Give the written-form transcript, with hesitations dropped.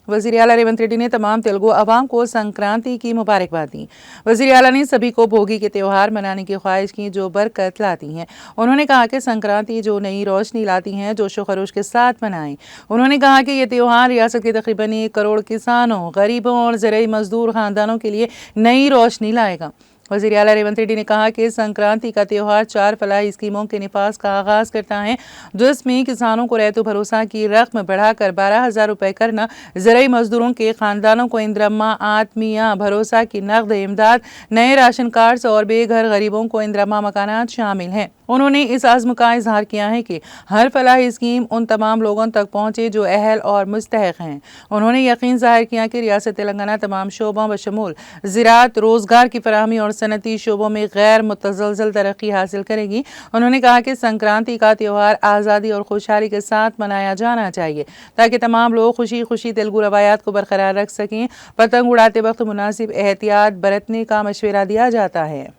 वज़ीर आला रेवंत रेड्डी ने तमाम तेलुगु अवाम को संक्रांति की मुबारकबाद दी। वज़ीर आला ने सभी को भोगी के त्यौहार मनाने की ख्वाहिश की जो बरकत लाती हैं। उन्होंने कहा कि संक्रांति जो नई रोशनी लाती हैं, जोशो खरोश के साथ मनाएं। उन्होंने कहा कि ये त्यौहार रियासत के तकरीबन 1 करोड़ किसानों, गरीबों और ज़राई मजदूर खानदानों के लिए नई रोशनी लाएगा। वज़ीर आला रेवंत रेड्डी ने कहा कि संक्रांति का त्यौहार 4 फलाही स्कीमों के निफाज का आगाज़ करता है, जिसमें किसानों को रैतु भरोसा की रकम बढ़ाकर 12,000 रुपये करना, ज़राई मजदूरों के खानदानों को इंदिरम्मा आत्मीया भरोसा की नकद इमदाद, नए राशन कार्ड्स और बेघर गरीबों को इंदिरम्मा मकानात शामिल हैं। उन्होंने इस आज़म का इजहार किया है कि हर फलाही स्कीम उन तमाम लोगों तक पहुँचे जो अहल और मुस्तहक हैं। उन्होंने यकीन ज़ाहिर किया कि रियासत तेलंगाना तमाम शोबों बशमूल ज़राअत, रोज़गार की फराहमी और सनती शोबों में गैर मुतज़लज़ल तरक्की हासिल करेगी। उन्होंने कहा कि संक्रांति का त्यौहार आज़ादी और खुशहाली के साथ मनाया जाना चाहिए ताकि तमाम लोग खुशी खुशी तेलुगु रवायात को बरकरार रख सकें। पतंग उड़ाते वक्त मुनासिब एहतियात बरतने का मशवरा दिया जाता है।